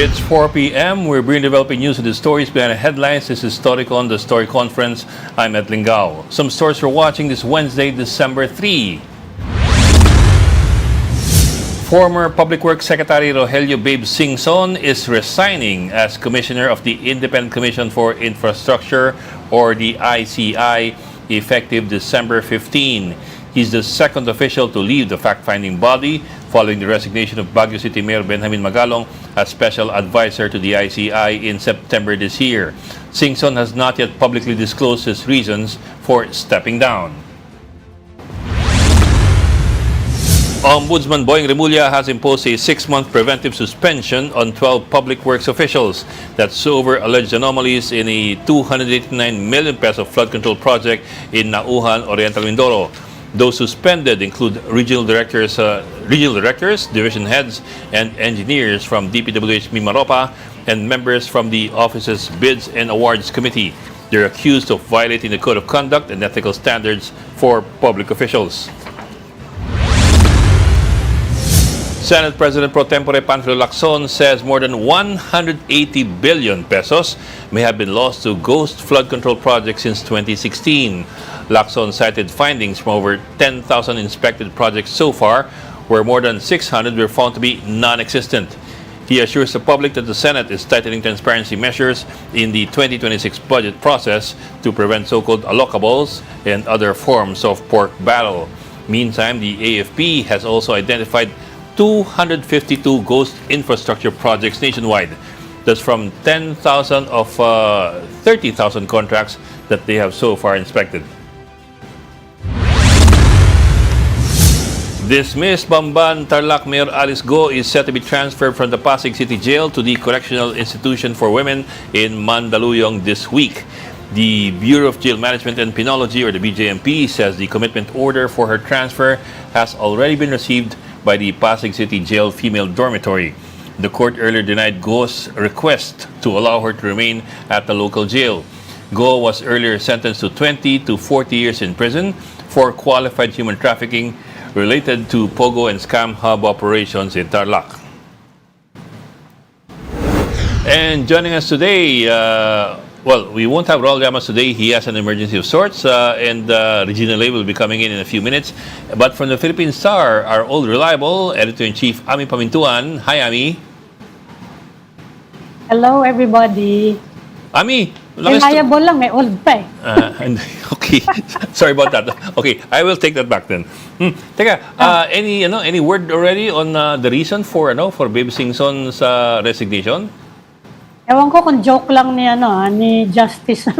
It's 4 p.m. We're bringing developing news with the stories behind the headlines. This is Storycon, the Story Conference. I'm Ed Lingao. Some stories we're watching this Wednesday, December 3. Former Public Works Secretary Rogelio Babe Singson is resigning as Commissioner of the Independent Commission for Infrastructure, or the ICI, effective December 15. He's the second official to leave the fact-finding body following the resignation of Baguio City Mayor Benjamin Magalong as special advisor to the ICI in September this year. Singson has not yet publicly disclosed his reasons for stepping down. Ombudsman Boying Remulla has imposed a 6-month preventive suspension on 12 public works officials. That's over alleged anomalies in a 289 million peso flood control project in Nauhan, Oriental Mindoro. Those suspended include regional directors, division heads, and engineers from DPWH Mimaropa and members from the office's Bids and Awards Committee. They're accused of violating the Code of Conduct and ethical standards for public officials. Senate President Pro Tempore Panfilo Lacson says more than 180 billion pesos may have been lost to ghost flood control projects since 2016. Lacson cited findings from over 10,000 inspected projects so far, where more than 600 were found to be non-existent. He assures the public that the Senate is tightening transparency measures in the 2026 budget process to prevent so-called allocables and other forms of pork barrel. Meantime, the AFP has also identified 252 ghost infrastructure projects nationwide. That's from 10,000 of 30,000 contracts that they have so far inspected. Dismissed Bamban Tarlac Mayor Alice Go is set to be transferred from the Pasig City Jail to the Correctional Institution for Women in Mandaluyong this week. The Bureau of Jail Management and Penology, or the BJMP, says the commitment order for her transfer has already been received by the Pasig City Jail Female Dormitory. The court earlier denied Go's request to allow her to remain at the local jail. Go was earlier sentenced to 20 to 40 years in prison for qualified human trafficking related to Pogo and Scam Hub operations in Tarlac. And joining us today, we won't have Raul Llamas today. He has an emergency of sorts, and Regina Lay will be coming in a few minutes. But from the Philippine Star, our old reliable Editor-in-Chief, Ami Pamintuan. Hi, Ami. Hello, everybody. Ami, reliable lang, may old pa eh. Okay, sorry about that. Okay, I will take that back then. Teka, any word already on the reason for Babe Singson's resignation? Ewan ko kung joke lang ni Justice.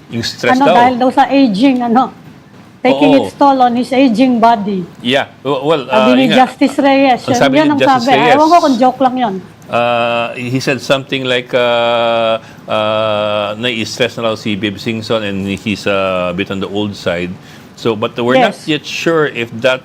Yung stress daw. Dahil daw sa aging, taking its toll on his aging body. Yeah, well, sabi ni Justice Reyes. Yan ang sabi. Ewan ko kung joke lang yun. He said something like, nai-stress na raw si Babe Singson and he's a bit on the old side. So, but we're not yet sure if that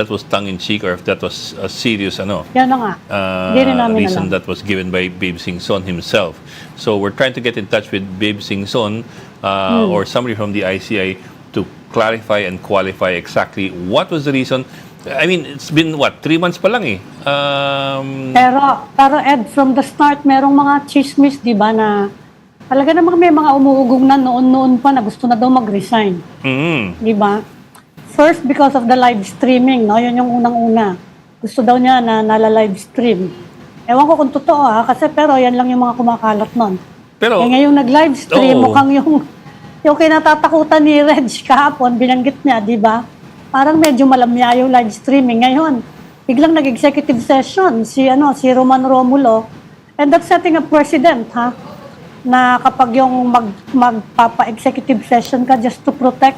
was tongue-in-cheek or if that was a serious yan na nga. Reason that was given by Babe Singson himself. So we're trying to get in touch with Babe Singson or somebody from the ICI to clarify and qualify exactly what was the reason. I mean, it's been 3 months pa lang eh. Pero Ed, from the start, merong mga chismis, di ba, na talaga namang may mga umuugong na noon pa na gusto na daw mag-resign. Di ba? First, because of the live streaming, yun yung unang-una. Gusto daw niya na nala-live stream. Ewan ko kung totoo pero yan lang yung mga kumakalat nun. Pero ngayong nag-live stream, mukhang yung kinatatakutan ni Reg kahapon, binanggit niya, di ba? Parang medyo malamya yung live streaming. Ngayon, biglang nag-executive session si Roman Romulo, and that's setting a precedent, na kapag yung magpapa-executive session ka just to protect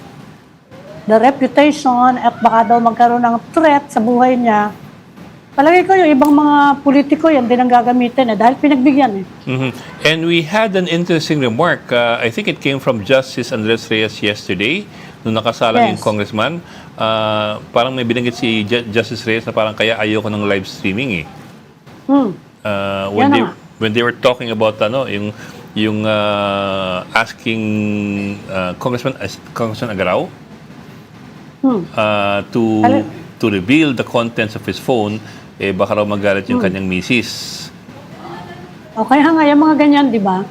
the reputation at baka daw magkaroon ng threat sa buhay niya, palagay ko yung ibang mga politiko yan din ang gagamitin dahil pinagbigyan And we had an interesting remark. I think it came from Justice Andres Reyes yesterday, nung nakasalang yung congressman. Parang may binanggit si Justice Reyes na parang kaya ayoko ng live streaming when they were talking about yung asking Congressman Agaraw to reveal the contents of his phone, baka raw magalit yung kanyang misis. O kaya nga, yung mga ganyan, di ba?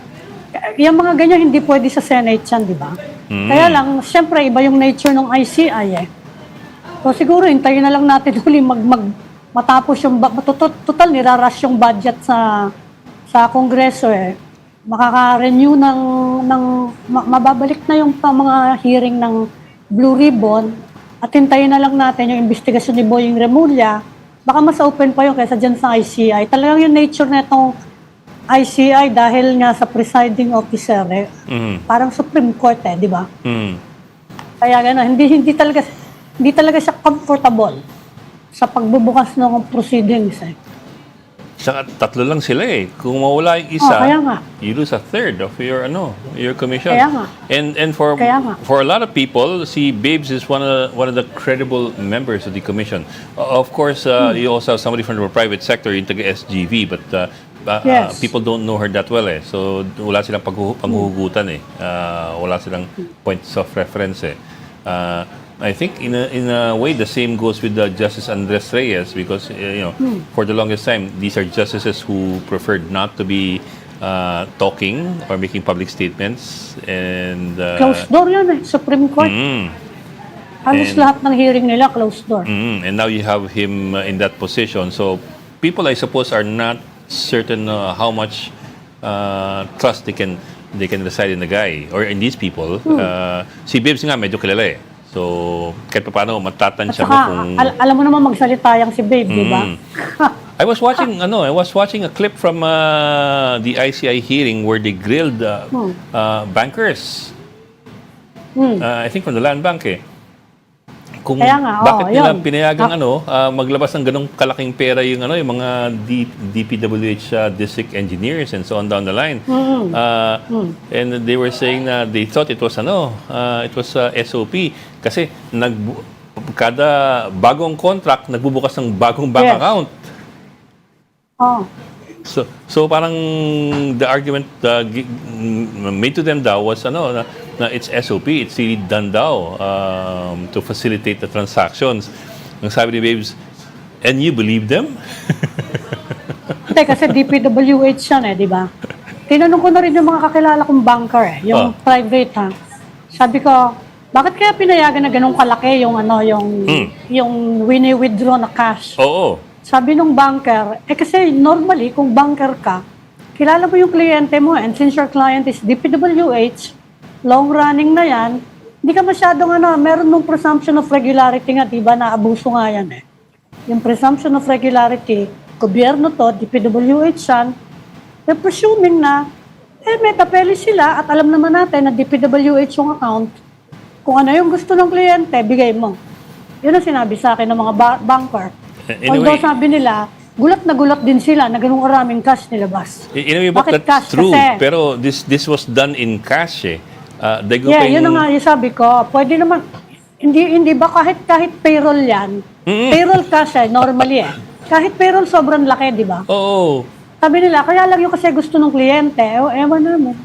Yung mga ganyan, hindi pwede sa Senate yan, di ba? Kaya lang, siyempre, iba yung nature ng ICI eh. So siguro, hintayin na lang natin uli matapos yung, total, nirarush yung budget sa Kongreso eh. Makaka-renew mababalik na yung mga hearing ng Blue Ribbon at hintayin na lang natin yung investigasyon ni Boying Remulla. Baka mas open pa yun kaysa dyan sa ICI. Talagang yung nature na itong ICI dahil nga sa presiding officer eh, parang Supreme Court eh, di ba? Kaya gano'n, hindi talaga siya comfortable sa pagbubukas ng proceedings eh. Saka tatlo lang sila eh. Kung mawala yung isa, kaya nga. you lose a third of your commission. Kaya nga. And for a lot of people, si Babes is one of the credible members of the commission. Of course, you also have somebody from the private sector, yung taga-SGV, but Yes. people don't know her that well eh. So wala silang panghuhugutan eh. Wala silang points of reference eh. I think in a way the same goes with Justice Andres Reyes because for the longest time these are justices who preferred not to be talking or making public statements and Closed door yan eh, Supreme Court. Halos lahat ng hearing nila closed door. And now you have him in that position. So people I suppose are not certain how much trust they can reside in the guy or in these people. Si Bibbs nga medyo kilala eh. So, kahit pa paano, matatansya mo kung... alam mo naman magsalita yung si Babe, di ba? I was watching a clip from the ICI hearing where they grilled bankers. I think from the land bank eh. Kung Kaya nga, bakit nila yun. pinayagang maglabas ng ganong kalaking pera yung yung mga DPWH district engineers and so on down the line. And they were saying na they thought it was SOP kasi kada bagong contract nagbubukas ng bagong bank account. So parang the argument made to them daw was na it's SOP, it's really done daw to facilitate the transactions. Ang sabi ni Babes, and you believe them? Hindi, kasi DPWH yan eh, di ba? Tinanong ko na rin yung mga kakilala kong banker eh, yung private ha. Sabi ko, bakit kaya pinayagan na ganun kalaki yung yung wini-withdraw na cash? Oo. Sabi nung banker, kasi normally, kung banker ka, kilala mo yung kliyente mo, and since your client is DPWH, long-running na yan, hindi ka masyadong meron nung presumption of regularity nga, diba, na abuso nga yan eh. Yung presumption of regularity, gobyerno to, DPWH yan, they're presuming na, may papeles sila at alam naman natin na DPWH yung account, kung ano yung gusto ng kliyente, bigay mo. Yun ang sinabi sa akin ng mga banker. Anyway, although sabi nila, gulat na gulat din sila na ganung karaming cash nilabas. In a way, Bakit that's cash? true. Kasi, pero this was done in cash eh. yun ang nga yung sabi ko. Pwede naman, hindi ba kahit payroll yan, payroll cash eh, normally eh. Kahit payroll sobrang laki, di ba? Oo. Sabi nila, kaya lang yung kasi gusto ng kliyente, ewan naman.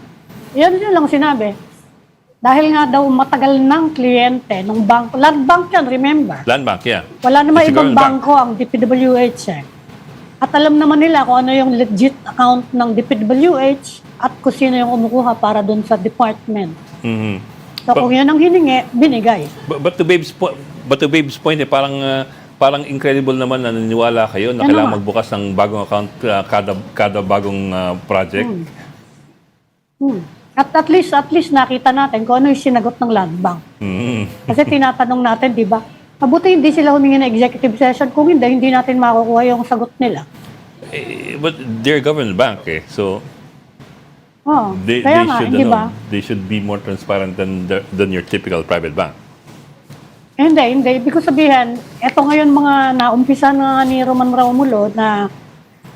Yan lang sinabi. Dahil nga daw matagal ng kliyente ng banko. Land bank yan, remember? Land bank, yeah. Wala naman It's a ibang government bangko ang DPWH eh. At alam naman nila kung ano yung legit account ng DPWH at kung sino yung kumukuha para doon sa department. So kung yan ang hiningi, binigay. But to Babe's point, parang incredible naman na naniniwala kayo na kailangan magbukas ng bagong account kada bagong project. At least nakita natin kung ano yung sinagot ng land bank. Kasi tinatanong natin, di ba? Mabuti hindi sila humingi ng executive session. Kung hindi natin makukuha yung sagot nila. But they're government bank eh. So they should be more transparent than your typical private bank. Hindi. Ibig ko sabihin, eto ngayon mga naumpisa na ni Roman Romulo na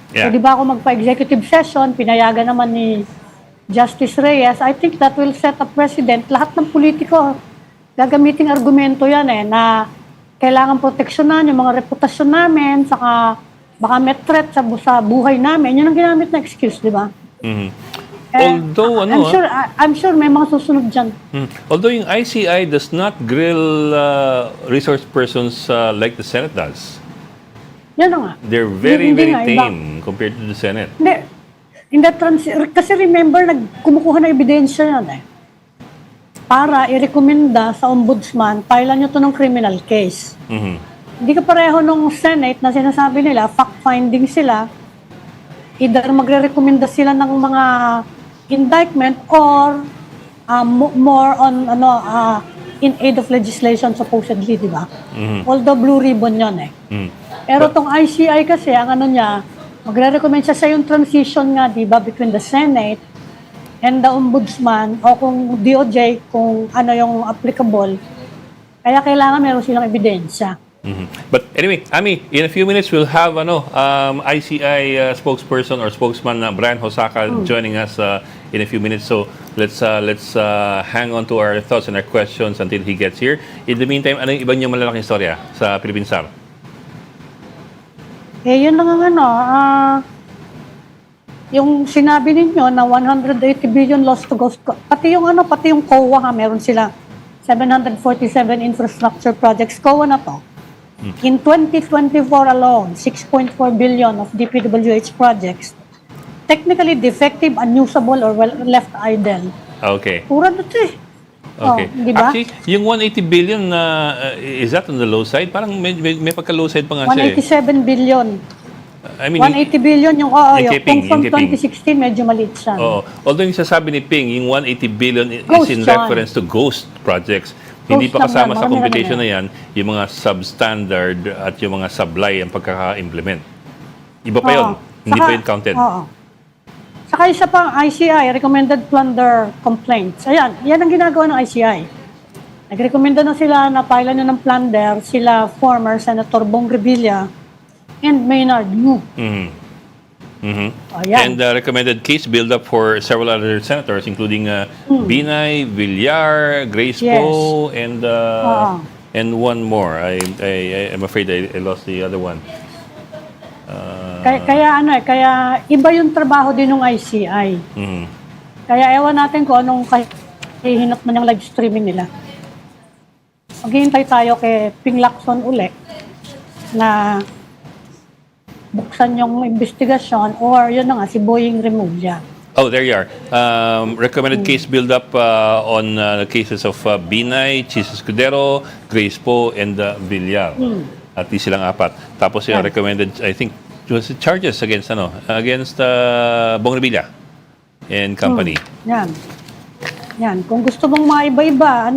di ba ako magpa-executive session, pinayagan naman ni Justice Reyes, I think that will set a precedent. Lahat ng politiko, gagamiting argumento yan eh, na kailangan proteksyonan yung mga reputasyon namin, saka baka may threat sa buhay namin. Yun ang ginamit na excuse, di ba? Although, I'm sure may mga susunod dyan. Although yung ICI does not grill resource persons like the Senate does. Yan nga. They're very tame compared to the Senate. In that kasi remember, kumukuha ng ebidensya yan eh. Para i-recommenda sa ombudsman, filean nyo to ng criminal case. Hindi ka pareho nung Senate na sinasabi nila, fact-finding sila, either magre-recommenda sila ng mga indictment or more on in aid of legislation supposedly, di ba? Although blue ribbon yun eh. Pero tong ICI kasi, ang ano niya, magre-recommend siya sa yung transition nga, di ba, between the Senate and the Ombudsman o kung DOJ, kung ano yung applicable. Kaya kailangan meron silang ebidensya. But anyway, Ami, in a few minutes we'll have ICI spokesperson or spokesman Brian Hosaka joining us in a few minutes. So let's hang on to our thoughts and our questions until he gets here. In the meantime, ano yung iba niyong malalaking istorya sa Philippine SAR? Yun lang ang yung sinabi ninyo na 180 billion lost to ghost, pati yung COA ha, meron sila 747 infrastructure projects, COA na to. In 2024 alone, 6.4 billion of DPWH projects, technically defective, unusable, or left idle. Okay. Pura na ito eh. Okay. Diba? Actually, yung 180 billion, is that on the low side? Parang may pagka-low side pa nga siya 187 billion. I mean, 180 billion yung kung from 2016 medyo maliit siya. Although yung sasabi ni Ping, yung 180 billion Ghost is in yan. reference to ghost projects. Hindi pa kasama sa computation na yan, yung mga substandard at yung mga sublay ang pagkaka-implement. Iba pa yun. Hindi pa yun counted. Saka isa pang ICI, Recommended Plunder Complaints. Ayan, yan ang ginagawa ng ICI. Nagrekomenda na sila na file na ng plunder sila former Senator Bong Revilla and Maynard Wu. And recommended case build-up for several other senators, including Binay, Villar, Grace Poe, and one more. I'm afraid I lost the other one. Kaya iba yung trabaho din ng ICI. Kaya ewan natin kung anong kahihinat man yung live streaming nila. Maghihintay tayo kay Ping Lacson uli na buksan yung investigasyon or yun na nga, si Boying Remulla. Oh, there you are. Recommended case build-up on the cases of Binay, Chis Escudero, Grace Poe, and Villar. At least silang apat. Tapos yung recommended, I think, was charges against Bong Revilla and company. Yan. Kung gusto mong maiba-iba,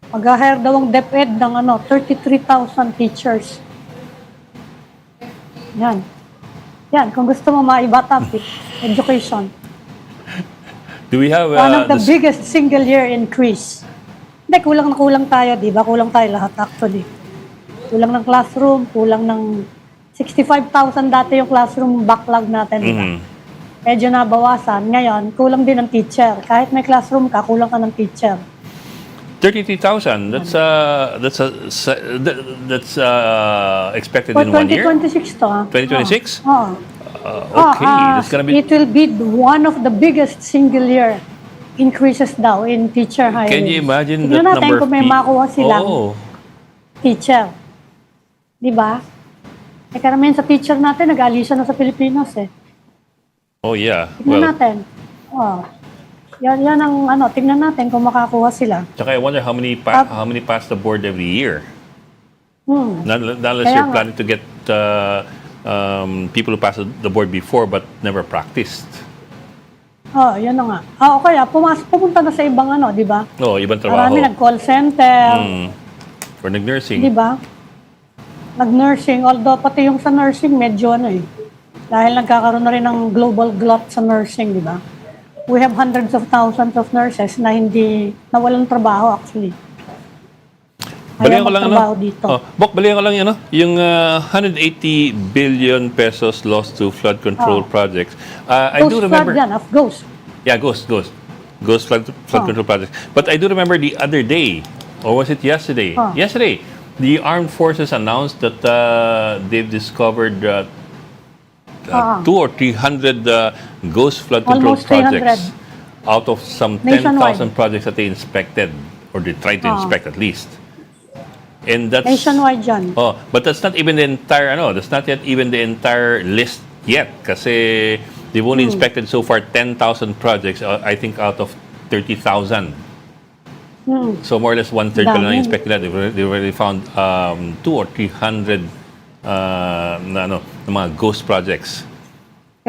mag-hire daw ang DepEd ng 33,000 teachers. Yan, kung gusto mo maiba topic, education. Do we have one of the biggest single year increase? Hindi, kulang na kulang tayo, di ba? Kulang tayo lahat actually. Kulang ng classroom, kulang ng 65,000 dati yung classroom backlog natin, di ba? Medyo nabawasan. Ngayon, kulang din ng teacher. Kahit may classroom ka, kulang ka ng teacher. 33,000. That's expected in 1 year. 2026 to. 2026. Okay, that's gonna be. It will be one of the biggest single year increases daw in teacher hiring. Can you imagine that number? Natin kung may makuha silang teacher, di ba? Karamihan sa teacher natin nag-aalisa na sa Pilipinas eh. Oh yeah. Tignan natin. Yan ang tingnan natin kung makakuha sila. Tsaka I wonder how many pass the board every year. Unless you're planning to get people who passed the board before but never practiced. Yan na nga. Okay, pumunta na sa ibang di ba? Ibang trabaho. Marami nag-call center. Or nag-nursing. Di ba? Nag-nursing, although pati yung sa nursing medyo dahil nagkakaroon na rin ng global glut sa nursing, di ba? We have hundreds of thousands of nurses na walang trabaho actually. Balikan ko lang Bok, balikan ko lang yung 180 billion pesos lost to flood control projects. I do remember. Ghost. Yeah, ghost flood control projects. But I do remember the other day, or was it yesterday? Yesterday, the armed forces announced that they've discovered 200 or 300 ghost flood control projects out of some 10,000 projects that they inspected or they tried to inspect at least. And that's nationwide yan. But that's not even the entire That's not yet even the entire list yet kasi They've only inspected so far 10,000 projects, I think out of 30,000. So more or less one-third pa lang Dami. inspected na. They already found 200 or 300 na mga ghost projects.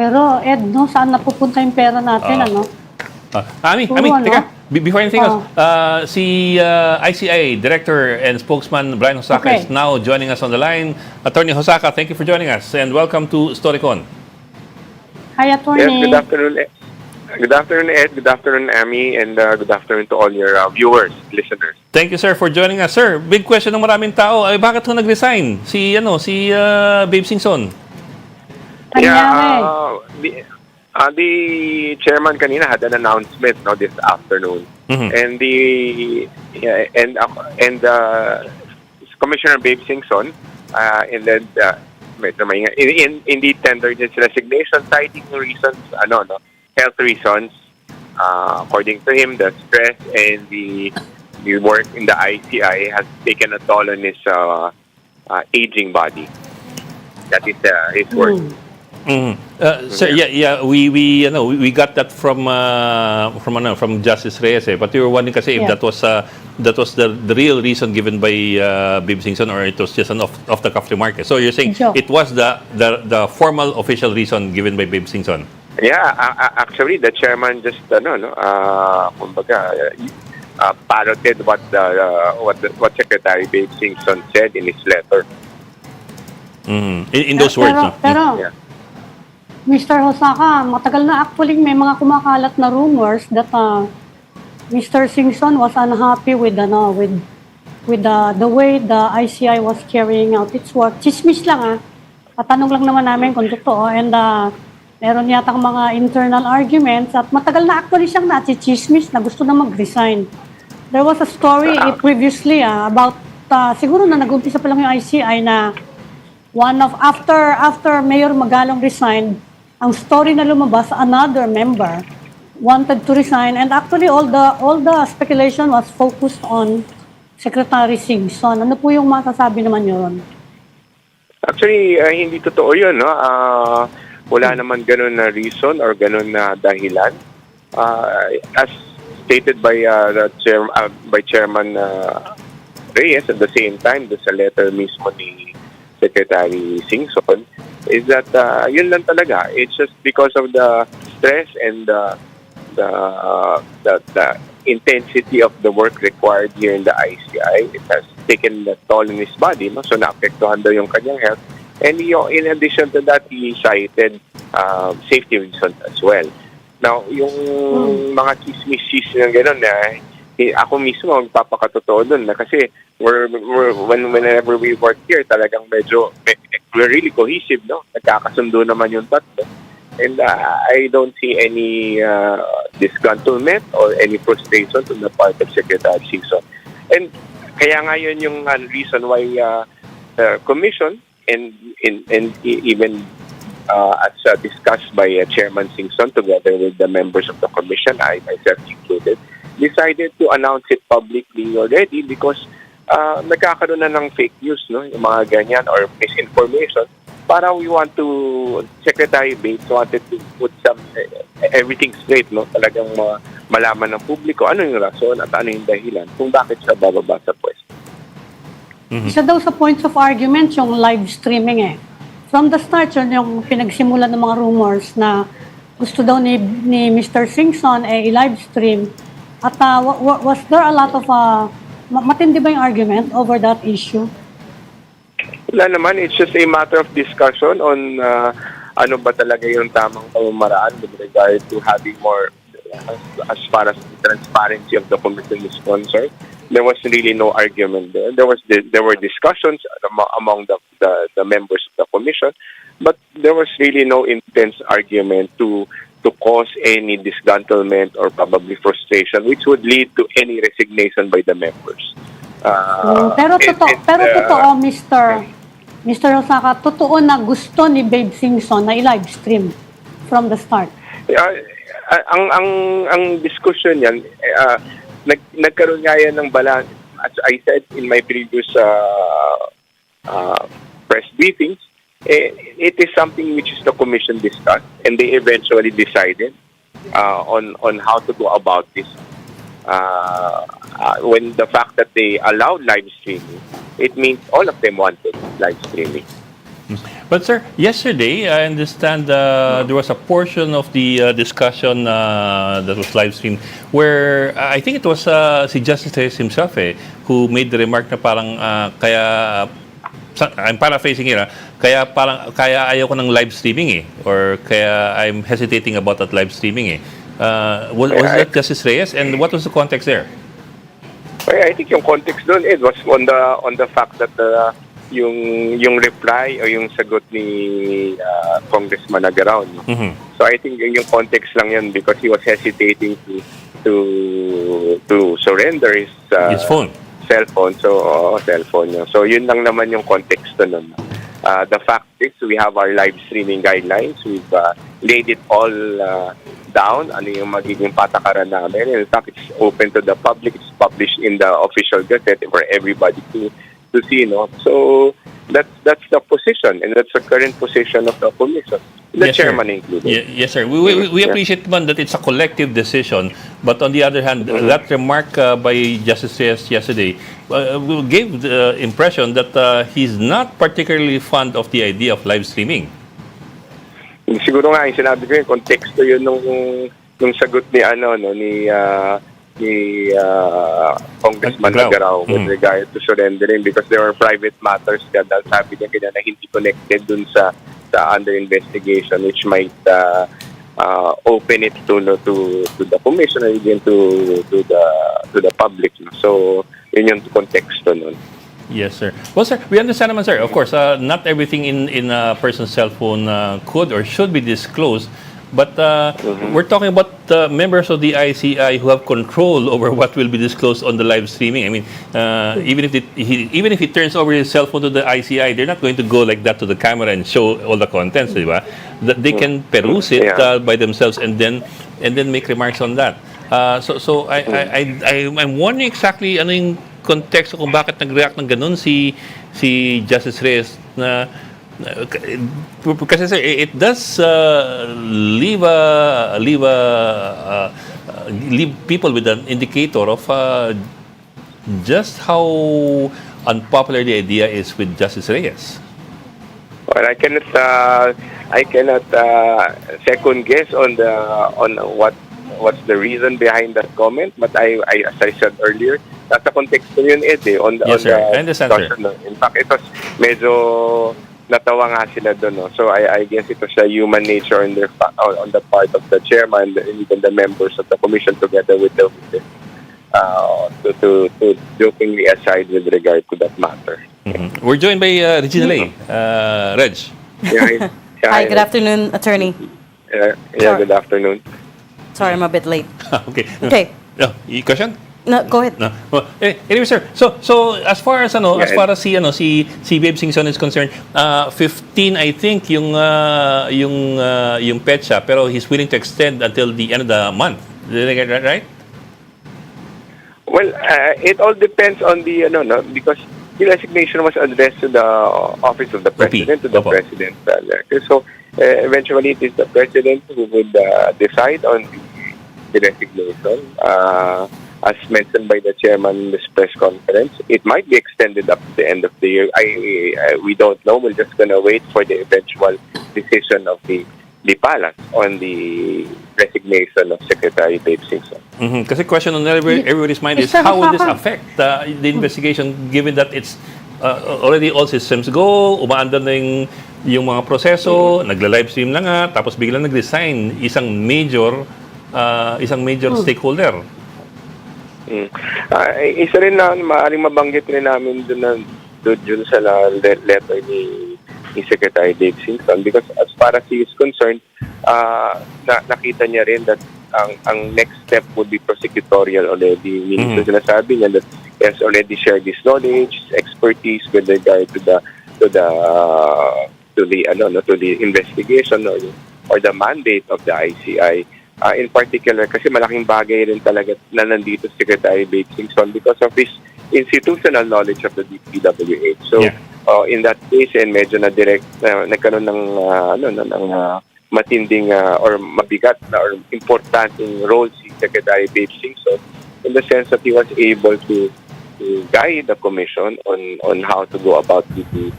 Pero, Ed, no, saan napupunta yung pera natin, ano? Ami, Puro, ano? teka, before anything else, si ICI Director and Spokesman Brian Hosaka is now joining us on the line. Attorney Hosaka, thank you for joining us and welcome to Storycon. Hi, Attorney. Yes, good afternoon. Good afternoon, Ed. Good afternoon, Amy, and good afternoon to all your viewers, listeners. Thank you, sir, for joining us. Sir, big question ng maraming tao, ay bakit ho nag-resign si Babe Singson? The chairman kanina had an announcement this afternoon, and Commissioner Babe Singson, and then indeed tendered his resignation, citing reasons, health reasons. According to him, the stress and the work in the ICI has taken a toll on his aging body. That is his word. Sir, we got that from Justice Reyes, but we were wondering kasi if that was the real reason given by Babe Singson, or it was just an off the cuff remark. So you're saying it was the formal official reason given by Babe Singson? Yeah, actually the chairman just parroted what Secretary Babe Singson said in his letter. In those words, Pero, Mr. Hosaka, matagal na actually may mga kumakalat na rumors that Mr. Singson was unhappy with the way the ICI was carrying out its work. Chismis lang Patanong lang naman namin kung totoo, and meron yatang mga internal arguments at matagal na actually siyang chismis na gusto na mag-resign. There was a story previously about siguro na nag-umpisa pa lang yung ICI na after Mayor Magalong resigned, ang story na lumabas, another member wanted to resign, and actually all the speculation was focused on Secretary Singson. Ano po yung masasabi naman yun? Actually, hindi totoo yun, no? Wala naman ganun na reason or ganun na dahilan. As stated by Chairman Reyes, at the same time, sa letter mismo ni Secretary Singson, is that yun lang talaga. It's just because of the stress and the intensity of the work required here in the ICI. It has taken the toll in his body, no? So naapektuhan daw yung kanyang health. And in addition to that, he cited safety reasons as well. Now, yung mga chismis na gano'n ako mismo magpapakatotoo dun na kasi whenever we work here, talagang we're really cohesive, no? Nagkakasundo naman yung tatlo. And I don't see any disgruntlement or any frustration on the part of Secretary Singson. And kaya nga yun yung reason why the Commission and even as discussed by Chairman Singson together with the members of the Commission, I myself included, decided to announce it publicly already because nagkakaroon na ng fake news, no? Yung mga ganyan or misinformation. Para Secretary Bates wanted to put everything straight, no? Talagang malaman ng publiko ano yung rason at ano yung dahilan kung bakit siya bababa sa pwesto. Isa daw sa points of argument yung live streaming From the start, yun yung pinagsimulan ng mga rumors na gusto daw ni Mr. Singson i-live stream. At was there a lot of matindi ba yung argument over that issue? Wala naman. It's just a matter of discussion on ano ba talaga yung tamang pamamaraan with regard to having more, as far as the transparency of the commission is concerned. There was really no argument there. There were discussions among the members of the commission, but there was really no intense argument to cause any disgruntlement or probably frustration, which would lead to any resignation by the members. Pero totoo, Mr. Hosaka, totoo na gusto ni Babe Singson na i-live stream from the start. Ang discussion yan, nagkaroon nga yan ng balance. As I said in my previous press briefings, it is something which is the commission discussed, and they eventually decided on how to go about this. When the fact that they allowed live streaming, it means all of them wanted live streaming. But sir, yesterday I understand there was a portion of the discussion that was live streamed where I think it was si Justice Reyes himself who made the remark na parang I'm paraphrasing here, kaya ayaw ko ng live streaming or kaya I'm hesitating about that live streaming was that Justice Reyes, and what was the context there? I think yung context doon was on the fact that yung reply o yung sagot ni Congressman Agaraw. So I think yung context lang yun because he was hesitating to surrender his phone. Cell phone. So cell phone niya. So yun lang naman yung context nun. The fact is we have our live streaming guidelines. We've laid it all down. Ano yung magiging patakaran namin. In fact, it's open to the public. It's published in the official gazette for everybody to see, no? So that's the position, and that's the current position of the commission, the chairman included. Yes, sir. We appreciate man that it's a collective decision, but on the other hand, that remark by Justice Reyes yesterday gave the impression that he's not particularly fond of the idea of live streaming. Siguro nga yung sinabi ko yung konteksto yun nung sagot ni Congressman Agaraw with regard to surrendering because there were private matters that sabi niya na hindi connected dun sa under investigation which might open it to the commission and again to the public. So yun yung konteksto nun. Yes, sir. Well, sir, we understand naman, sir. Of course, not everything in a person's cell phone could or should be disclosed. But we're talking about members of the ICI who have control over what will be disclosed on the live streaming. I mean, even if he turns over his cell phone to the ICI, they're not going to go like that to the camera and show all the contents, di ba? They can peruse it by themselves and then make remarks on that. So I'm wondering exactly ano yung konteksto kung bakit nag-react ng ganun si Justice Reyes na kasi sir, it does leave people with an indicator of just how unpopular the idea is with Justice Reyes. Well, I cannot second guess on what's the reason behind that comment, but as I said earlier, nasa konteksto yun on the I understand, sir. In fact, it was medyo natawa nga sila doon, no? So I guess ito sa human nature on the part of the chairman and even the members of the commission together with the to jokingly aside with regard to that matter. Mm-hmm. We're joined by Regina Lay. Reg. Hi, good afternoon, attorney. Good afternoon. Sorry, I'm a bit late. Okay. Question? No, go ahead. No. Well, anyway, sir. So as far as si Babe Singson is concerned, 15 I think yung petsa, pero he's willing to extend until the end of the month. Did I get that right? Well, it all depends on the because the resignation was addressed to the office of the president, to the president. So eventually it is the president who would decide on the resignation. As mentioned by the chairman in this press conference, it might be extended up to the end of the year. We don't know. We're just going to wait for the eventual decision of the palace on the resignation of Secretary Babe Singson. Kasi question on everybody's mind is how will this affect the investigation given that it's already all systems go, umaandar na yung mga proseso, nagla-livestream na nga, tapos biglang nag-resign isang major stakeholder. Isa rin na maaaring mabanggit rin namin doon sa letter ni Secretary Dave Singson because as far as he is concerned, nakita niya rin that ang next step would be prosecutorial already. Meaning sinasabi niya that he has already shared his knowledge, expertise with regard to the investigation or the mandate of the ICI. In particular, kasi malaking bagay rin talaga na nandito Secretary Babe Singson because of his institutional knowledge of the DPWH. So, In that case, medyo na direct nagkaroon ng matinding or mabigat na or importanteng role si Secretary Babe Singson in the sense that he was able to guide the commission on how to go about with the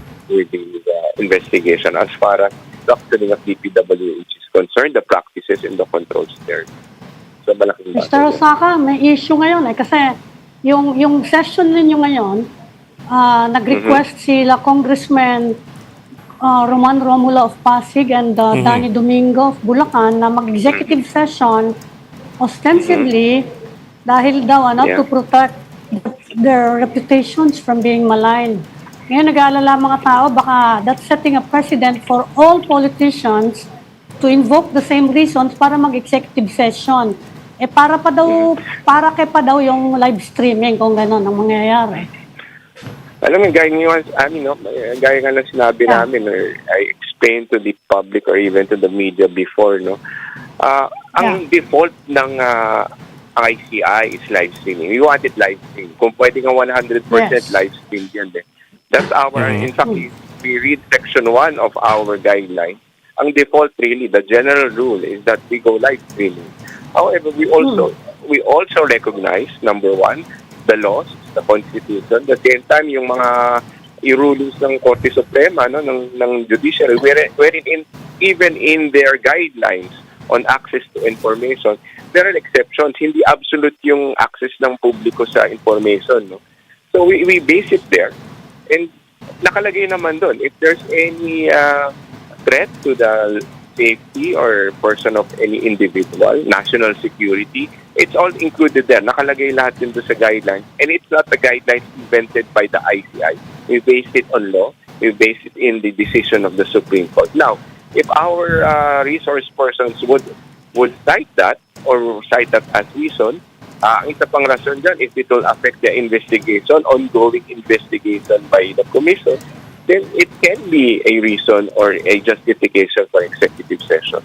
investigation as far as structuring of DPWH is concerned, the practices and the controls there. So, malaking Mr. Osaka, may issue ngayon kasi yung session ninyo ngayon, nag-request sila Congressman Roman Romulo of Pasig and Danny Domingo of Bulacan na mag-executive session ostensibly dahil daw to protect their reputations from being maligned. Ngayon nag-aalala mga tao baka that's setting a precedent for all politicians to invoke the same reasons para mag-executive session. Para kay pa daw yung live streaming kung gano'n ang mangyayari. Alam mo, gaya nga lang sinabi namin, or I explained to the public or even to the media before, ang default ng ICI is live streaming. We want it live stream. Kung pwede nga 100% live stream yan. That's our, in fact, we read section 1 of our guideline. Ang default really, the general rule is that we go live streaming. However, we also recognize, number one, the laws, the Constitution. At the same time, yung mga rulings ng Korte Suprema, ng judiciary, wherein even in their guidelines on access to information, there are exceptions. Hindi absolute yung access ng publiko sa information. So we base it there. And nakalagay naman doon, if there's any threat to the safety or person of any individual, national security, it's all included there. Nakalagay lahat din doon sa guidelines. And it's not the guidelines invented by the ICI. We based it on law. We based it in the decision of the Supreme Court. Now, if our resource persons would cite that or cite that as reason, ang isa pang rason dyan, if it will affect the investigation, ongoing investigation by the Commission, then it can be a reason or a justification for executive session.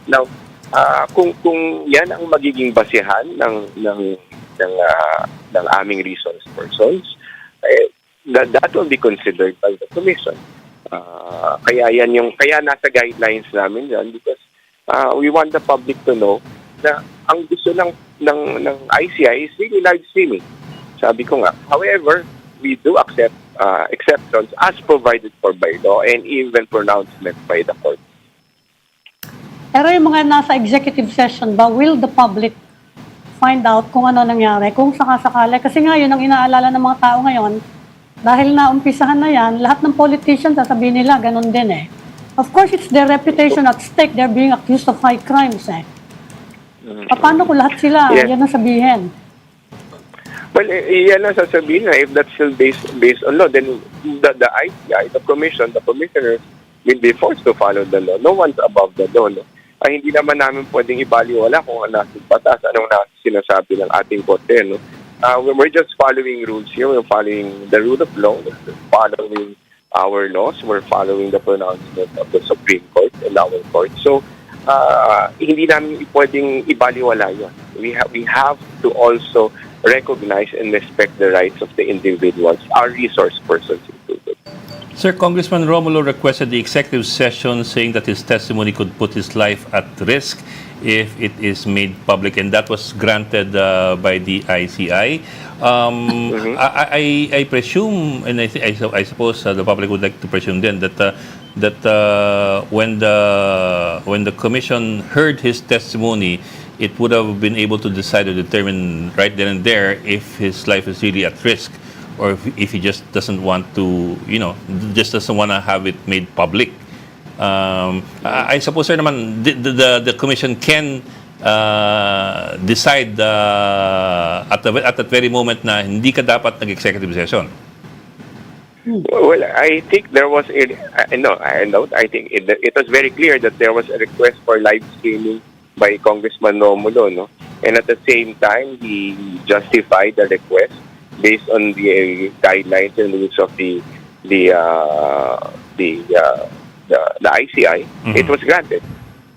Now, kung yan ang magiging basihan ng aming resource persons, that will be considered by the Commission. Kaya nasa guidelines namin yan because we want the public to know na ang gusto ng ICI is really live streaming. Sabi ko nga. However, we do accept exceptions as provided for by law and even pronouncement by the court. Pero yung mga nasa executive session ba, will the public find out kung ano nangyari, kung sakasakali? Kasi nga yun ang inaalala ng mga tao ngayon, dahil naumpisahan na yan, lahat ng politicians sasabihin nila, ganun din Of course, it's their reputation at stake. They're being accused of high crimes Paano kung lahat sila, yan ang sabihin? Well, yan ang sasabihin na if that's still based on law, then the ICI, the commission, the commissioners will be forced to follow the law. No one's above the law. Ay hindi naman namin pwedeng ibaliwala kung ano ang batas, anong sinasabi ng ating korte. We're just following rules here. We're following the rule of law. We're following our laws. We're following the pronouncement of the Supreme Court and our court. So, hindi namin pwedeng ibaliwala yun. We have to also recognize and respect the rights of the individuals, our resource persons included. Sir, Congressman Romulo requested the executive session saying that his testimony could put his life at risk if it is made public, and that was granted by the ICI. I presume, and I suppose the public would like to presume then that when the commission heard his testimony, it would have been able to decide or determine right then and there if his life is really at risk, or if he just doesn't want to, just doesn't want to have it made public. I suppose, sir, naman, the commission can decide at that very moment na hindi ka dapat nag-executive session. Well, I think there was I think it was very clear that there was a request for live streaming by Congressman Romulo, and at the same time he justified the request based on the guidelines and rules of the ICI. It was granted,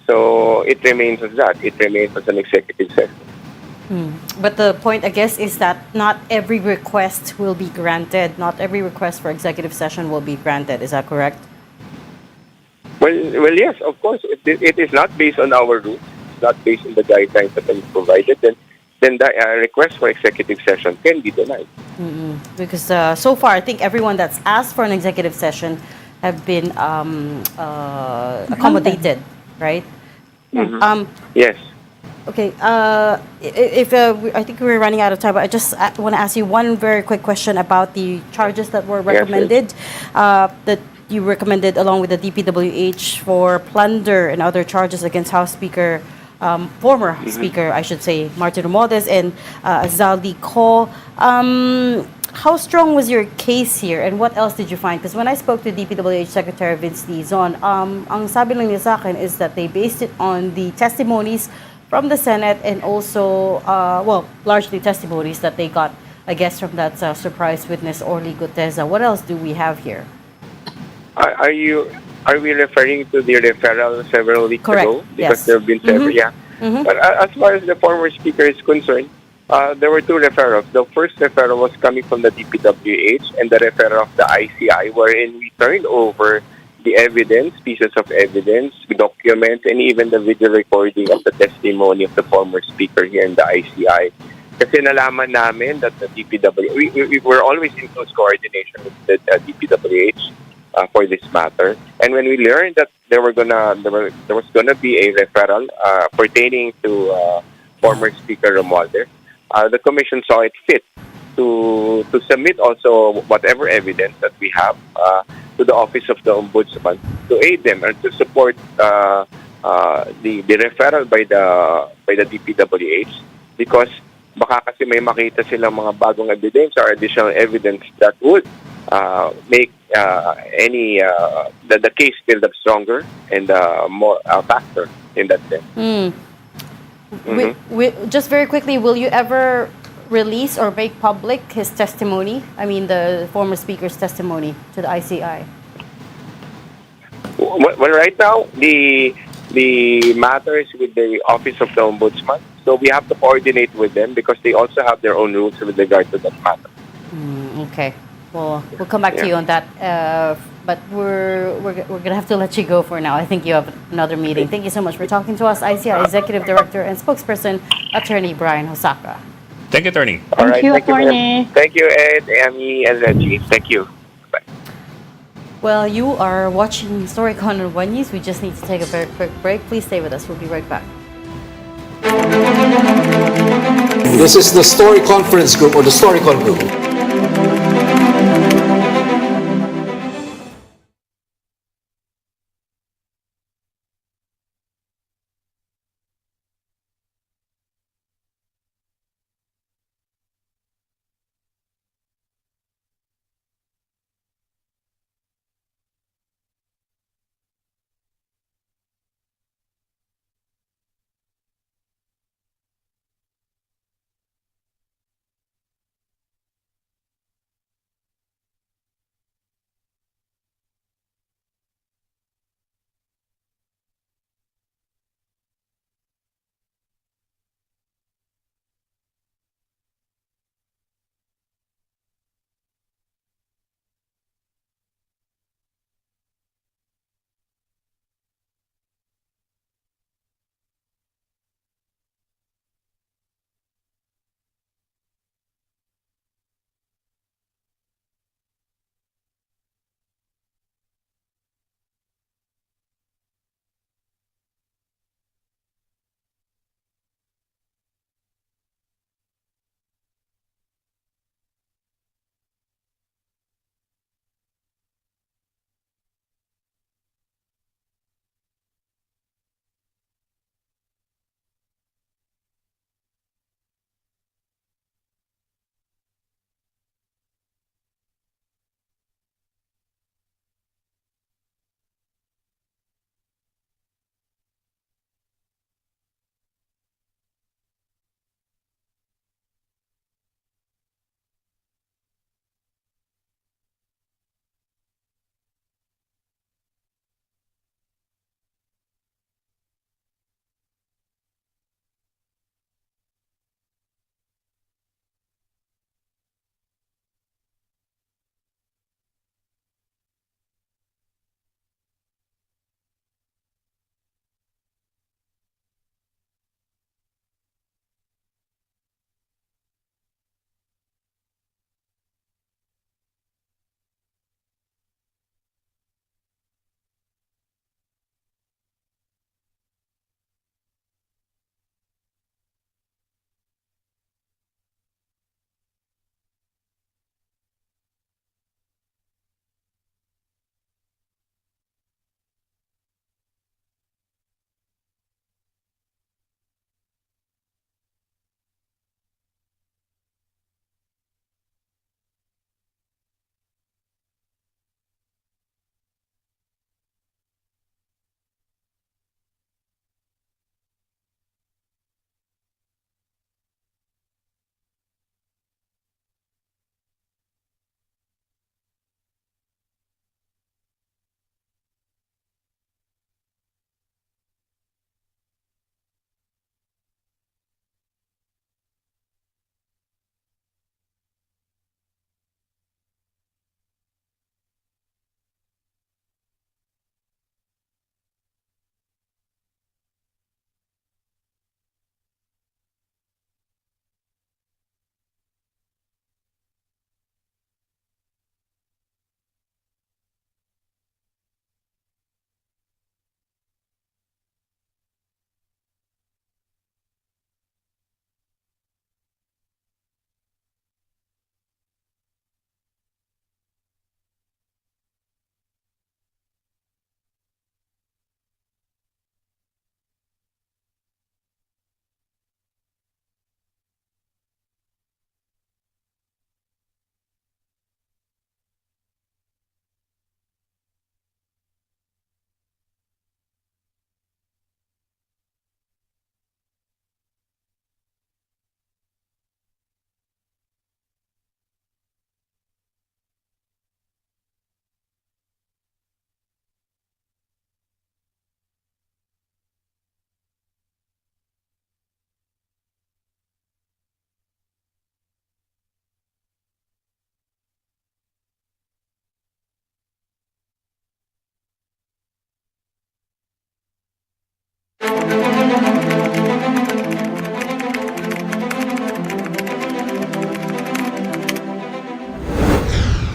so it remains as that. It remains as an executive session. But the point, I guess, is that not every request will be granted. Not every request for executive session will be granted. Is that correct? Well, yes, of course. If it is not based on our rules, it's not based on the guidelines that are provided, then the request for executive session can be denied. Because so far, I think everyone that's asked for an executive session have been accommodated, right? Yes. Okay. I think we're running out of time, but I just want to ask you one very quick question about the charges that were recommended. That you recommended along with the DPWH for plunder and other charges against House Speaker, former Speaker, I should say, Martin Romualdez and Zaldi Ko. How strong was your case here, and what else did you find? Because when I spoke to DPWH Secretary Vince Dizon, ang sabi lang niya sa akin is that they based it on the testimonies from the Senate and also, largely testimonies that they got, I guess, from that surprise witness, Orly Guteza. What else do we have here? Are we referring to the referral several weeks Correct. ago? Because Yes. there have been several, But as far as the former speaker is concerned, there were two referrals. The first referral was coming from the DPWH and the referral of the ICI, wherein we turned over the evidence, pieces of evidence, documents, and even the video recording of the testimony of the former speaker here in the ICI. Kasi nalaman namin that the we were always in close coordination with the DPWH for this matter. And when we learned that there was gonna be a referral pertaining to former Speaker Romualdez, the Commission saw it fit to submit also whatever evidence that we have to the Office of the Ombudsman to aid them and to support the referral by the DPWH, because baka kasi may makita silang mga bagong evidence or additional evidence that would make the case build up stronger and more faster in that sense. Just very quickly, will you ever release or make public his testimony? I mean, the former speaker's testimony to the ICI. Well, right now the matter is with the Office of the Ombudsman, so we have to coordinate with them because they also have their own rules with regard to that matter. Okay. Well, we'll come back to you on that. But we're gonna have to let you go for now. I think you have another meeting. Thank you so much for talking to us, ICI Executive Director and Spokesperson, Attorney Brian Hosaka. Thank you, Attorney. Thank you, Attorney. Thank you, Ed, Amy, and Reggie. Thank you. Bye. Well, you are watching Storycon on One News. We just need to take a very quick break. Please stay with us. We'll be right back. This is the Story Conference Group or the Storycon Group.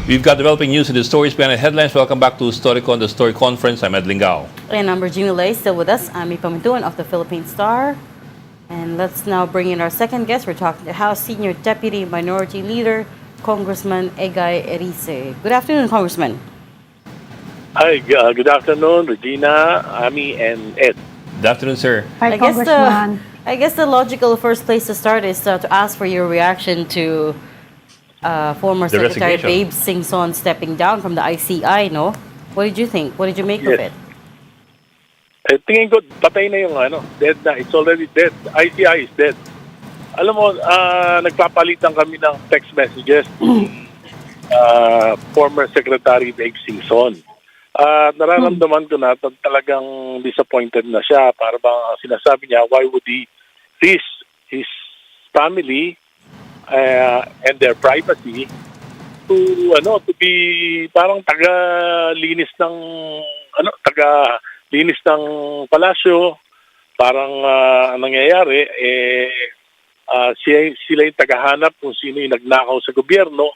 We've got developing news in the stories behind the headlines. Welcome back to Storycon, the Story Conference. I'm Ed Lingao. And I'm Regina Lay, still with us. I'm Ipamintuan of the Philippine Star. And let's now bring in our second guest. We're talking to House Senior Deputy Minority Leader, Congressman Egay Erice. Good afternoon, Congressman. Hi, good afternoon, Regina, Ami, and Ed. Good afternoon, sir. Hi, I guess Congressman. I guess the logical first place to start is to ask for your reaction to former The Secretary resignation. Babe Singson stepping down from the ICI, no? What did you think? What did you make of Yes. it? Tingin ko, patay na yung dead na. It's already dead. ICI is dead. Alam mo, nagpapalitan kami ng text messages ni former Secretary Babe Singson. Nararamdaman ko na talagang disappointed na siya. Para bang sinasabi niya, why would he risk his family and their privacy to be parang taga-linis ng palasyo. Parang ang nangyayari sila yung tagahanap kung sino yung nagnakaw sa gobyerno.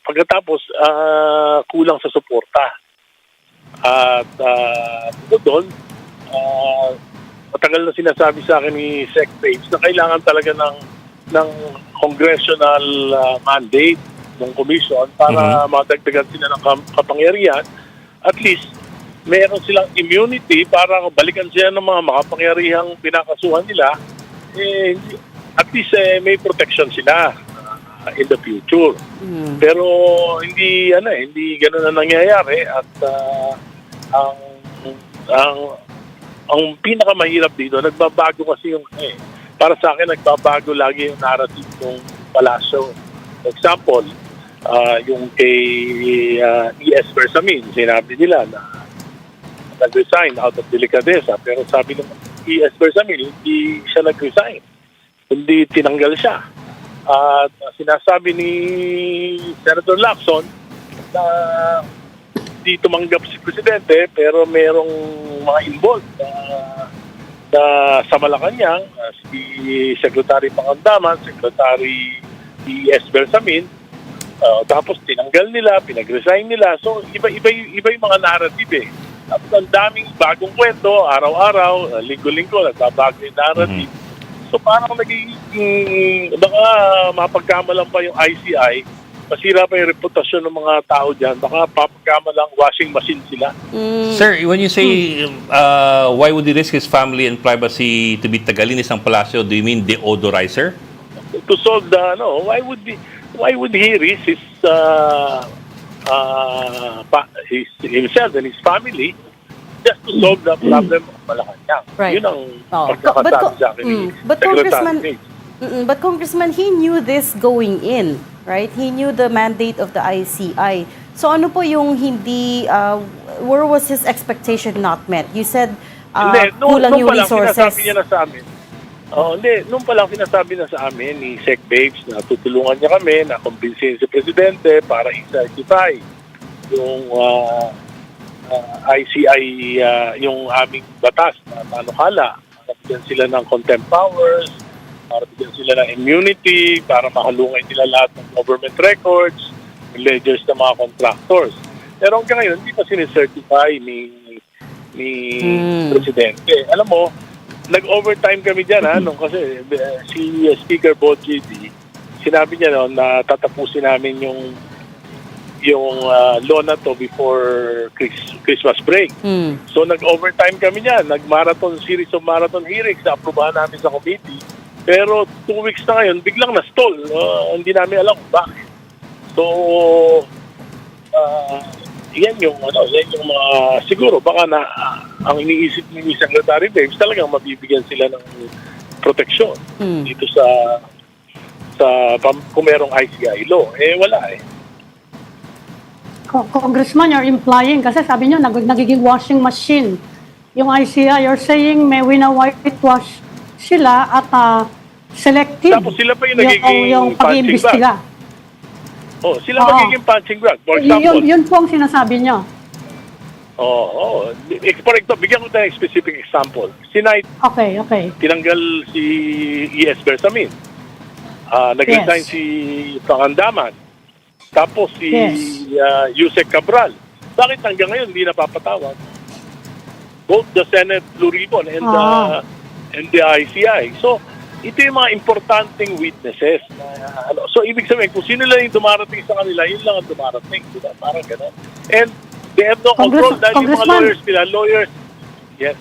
Pagkatapos kulang sa suporta. At doon matagal na sinasabi sa akin ni Sec Babes na kailangan talaga ng congressional mandate ng commission para madagdagan sila ng kapangyarihan. At least meron silang immunity para balikan sila ng mga makapangyarihang pinakasuhan nila. At least may protection sila in the future. Pero hindi ganoon na nangyayari at ang pinakamahirap dito, nagbabago kasi yung para sa akin nagbabago lagi yung narrative ng palasyo. For example, yung kay E.S. Bersamin, sinabi nila na nag-resign out of delicadeza, pero sabi ng E.S. Bersamin, hindi siya nag-resign, hindi tinanggal siya. At sinasabi ni Senator Lacson na hindi tumanggap si Presidente pero merong mga involved na sa Malacanang, si Secretary Pangandaman, Secretary E.S. Bersamin, tapos tinanggal nila, pinag-resign nila. So iba yung mga narrative eh. At ang daming bagong kwento, araw-araw, linggo-linggo, nagbabago yung narrative. So parang baka mapagkamalan pa yung ICI, masira pa yung reputasyon ng mga tao dyan, baka papagkamalang washing machine sila. Sir, when you say why would he risk his family and privacy to be tagalinis ng palasyo, do you mean deodorizer? To solve why would he risk himself and his family just to solve the problem of Malacanang? Right. Yun ang pagkakasabi sa akin ni Secretary. But Congressman, he knew this going in, right? He knew the mandate of the ICI. So ano po yung hindi, where was his expectation not met? You said kulang yung resources. Sinasabi niya na sa amin. Nung palang sinasabi na sa amin ni Sec Babes na tutulungan niya kami na kumbinsin si Presidente para i-certify yung ICI, yung aming batas na panukala. Para bigyan sila ng contempt powers, para bigyan sila ng immunity, para mahalungay nila lahat ng government records, ledgers ng mga contractors. Pero hanggang ngayon, hindi pa sinicertify ni Presidente. Alam mo, nag-overtime kami dyan, kasi si Speaker Boji, sinabi niya na tatapusin namin yung law na to before Christmas break. So nag-overtime kami dyan, series of marathon hearings na aprobahan namin sa committee. Pero 2 weeks na ngayon, biglang na-stall. Hindi namin alam kung bakit. So, yan yung mga, siguro, baka na ang iniisip ni Secretary Babes, talagang mabibigyan sila ng proteksyon dito sa kung merong ICI law. Wala eh. Congressman, you're implying, kasi sabi nyo, nagiging washing machine. Yung ICI, you're saying may wina-whitewash sila at selective. Tapos sila pa yung nagiging yung pag-iimbestiga. Sila magiging punching bag. For example, Yun po ang sinasabi nyo. Bigyan ko tayo ng specific example. Okay. Tinanggal si E.S. Bersamin. Nag-resign si Pangandaman. Tapos si Yes. Yusek Cabral. Bakit hanggang ngayon hindi napapatawag? Both the Senate Blue Ribbon and the ICI. So, ito yung mga importanteng witnesses. So, ibig sabihin, kung sino lang yung dumarating sa kanila, yun lang ang dumarating. Diba? Parang gano'n. And they have no control dahil yung mga lawyers, yes.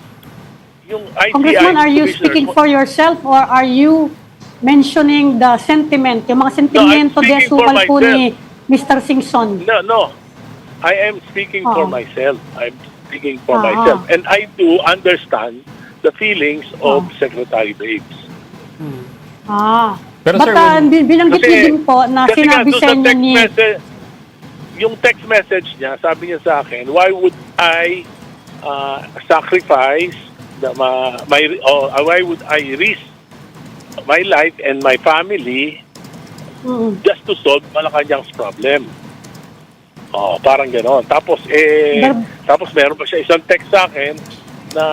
Yung ICI, Congressman, are you commissioners, speaking for yourself or are you mentioning the sentiment, yung mga sentimento de speaking for sukal po myself. ni Mr. Singson? No. I am speaking for myself. I'm speaking for Ah. myself. And I do understand the feelings of Secretary Babes. Pero But sir, when- binanggit niyo din po na kasi nga, sinabi doon sa inyo ni... yung text message niya, sabi niya sa akin, why would I sacrifice why would I risk my life and my family just to solve Malacanang's problem? Parang gano'n. Tapos tapos meron pa siya isang text sa akin na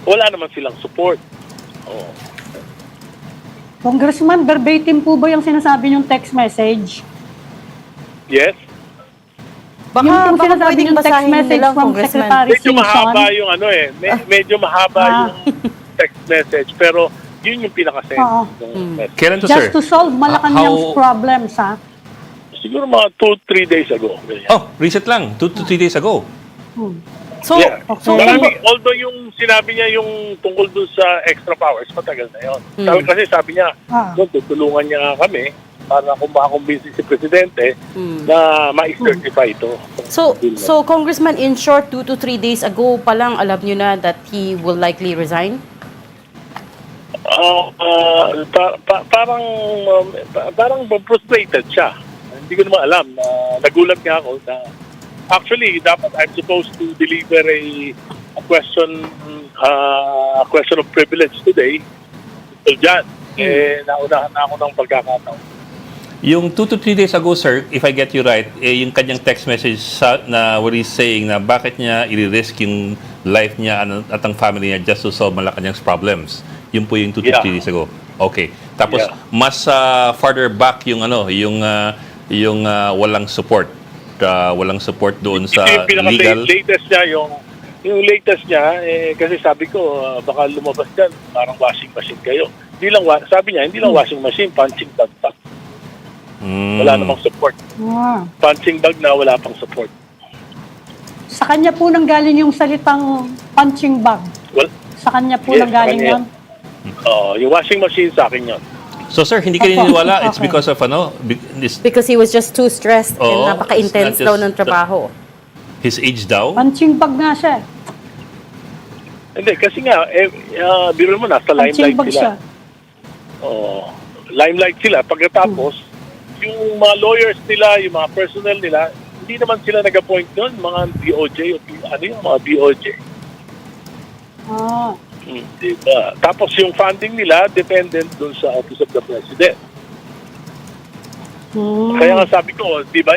wala naman silang support. Congressman, verbatim po ba yung sinasabi niyong text message? Yes? Yung Baka sinasabi pwedeng niyong text basahin message nila, from Congressman. Secretary Medyo mahaba Singson? yung medyo mahaba yung text message, pero yun yung pinaka-send. Kailan to, Just sir? to solve Malacanang's How- problems, ha? Siguro mga 2-3 days ago. Ganyan. Oh, recent lang. 2 to 3 days ago. So, Yeah. Okay. Although yung sinabi niya yung tungkol dun sa extra powers, matagal na yun. Kasi sabi niya, tutulungan niya nga kami para kung makakumbinsi si Presidente na ma-certify ito. So Congressman, in short, 2 to 3 days ago pa lang, alam niyo na that he will likely resign? Parang frustrated siya. Hindi ko naman alam. Nagulat nga ako na actually, dapat I'm supposed to deliver a question of privilege today. So dyan, naunahan na ako ng pagkakataon. Yung 2 to 3 days ago, sir, if I get you right, yung kanyang text message na where he's saying na bakit niya i-risk yung life niya at ang family niya just to solve Malacanang's problems. Yun po yung 2 to 3 days ago. Okay. Tapos, mas farther back yung walang support. Walang support doon sa legal. Latest niya, yung latest niya, kasi sabi ko, baka lumabas dyan, parang washing machine kayo. Sabi niya, hindi lang washing machine, punching bag pa. Wala namang support. Punching bag na wala pang support. Sa kanya po nanggaling yung salitang punching bag. Well, Sa kanya po nanggaling yun. Yung washing machine sa akin yun. So, sir, hindi ka naniniwala. It's because of Because he was just too stressed Oo, and napaka-intense it's not daw just ng trabaho. his age daw. Punching bag nga siya. Hindi, kasi nga, biro mo, nasa Punching limelight bag sila. siya. Limelight sila. Pagkatapos, yung mga lawyers nila, yung mga personnel nila, hindi naman sila nag-appoint nun, mga DOJ, mga DOJ. Diba? Tapos yung funding nila, dependent dun sa Office of the President. Kaya nga sabi ko, di ba,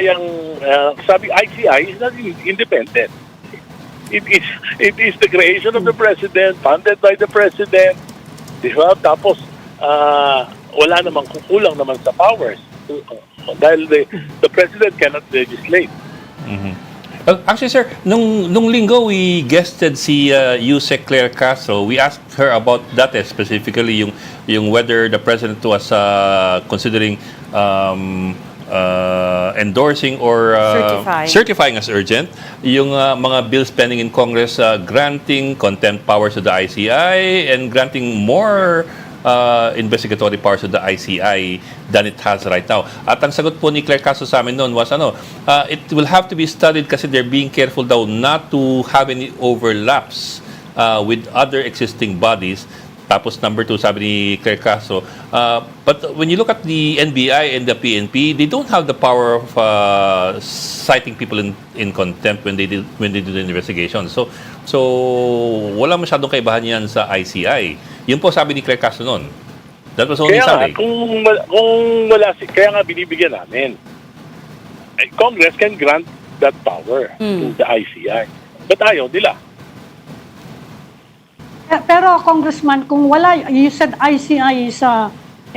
sabi ICI is not independent. It is the creation of the President, funded by the President. Di ba? Tapos, wala namang kukulang naman sa powers. Dahil the President cannot legislate. Actually, sir, nung linggo, we guested si Yusek Claire Castro. We asked her about that specifically, yung whether the President was considering endorsing or certifying as urgent yung mga bills pending in Congress granting contempt powers to the ICI and granting more investigatory powers to the ICI than it has right now. At ang sagot po ni Claire Castro sa amin noon was it will have to be studied kasi they're being careful daw not to have any overlaps with other existing bodies. Tapos number 2, sabi ni Claire Castro, but when you look at the NBI and the PNP, they don't have the power of citing people in contempt when they do the investigation. So wala masyadong kaibahan yan sa ICI. Yun po sabi ni Claire Castro noon. That was only Sunday. Sunday. Kung wala kaya nga binibigyan namin. Congress can grant that power to the ICI. But ayaw nila. Pero Congressman, kung wala, you said ICI is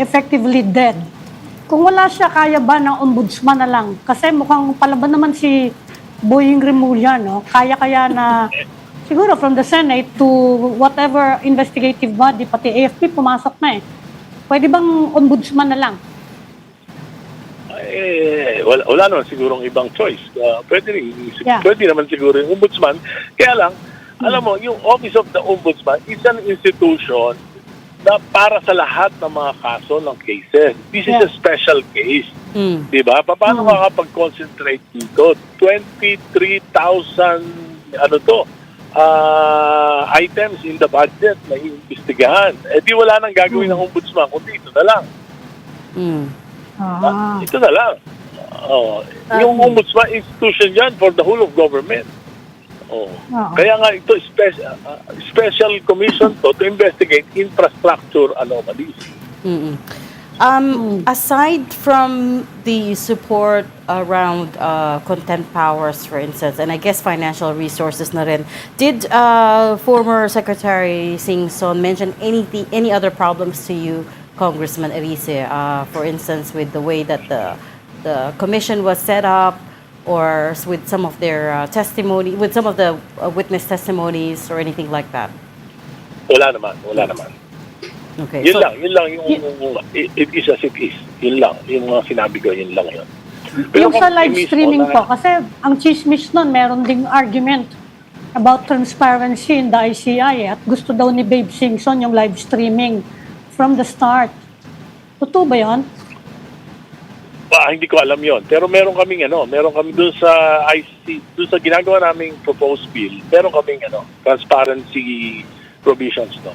effectively dead. Kung wala siya, kaya ba ng ombudsman na lang? Kasi mukhang palaban naman si Boying Remulla, no? Kaya na siguro from the Senate to whatever investigative body, pati AFP pumasok na eh. Pwede bang ombudsman na lang? Wala naman sigurong ibang choice. Yeah. Pwede naman siguro yung ombudsman. Kaya lang, alam mo, yung Office of the Ombudsman is an institution na para sa lahat ng mga kaso ng cases. This is a special case. Diba? Paano makakapag-concentrate dito? 23,000 items in the budget na iimbestigahan. Di wala nang gagawin ng ombudsman, kundi ito na lang. Ito na lang. Yung ombudsman institution yan for the whole of government. Kaya nga ito special commission to investigate infrastructure anomalies. Aside from the support around contempt powers, for instance, and I guess financial resources na rin, did former Secretary Singson mention any other problems to you, Congressman Erice, for instance, with the way that the commission was set up, or with some of their testimony, with some of the witness testimonies or anything like that? Wala naman. Okay. Yun lang yung it is as it is. Yun lang, yung mga sinabi ko, yun lang yun. Yung sa live streaming po, kasi ang chismis nun, meron ding argument about transparency in the ICI at gusto daw ni Babe Singson yung live streaming from the start. Totoo ba yun? Hindi ko alam yon. Pero meron kami doon sa IC, doon sa ginagawa naming proposed bill, meron kaming transparency provisions no.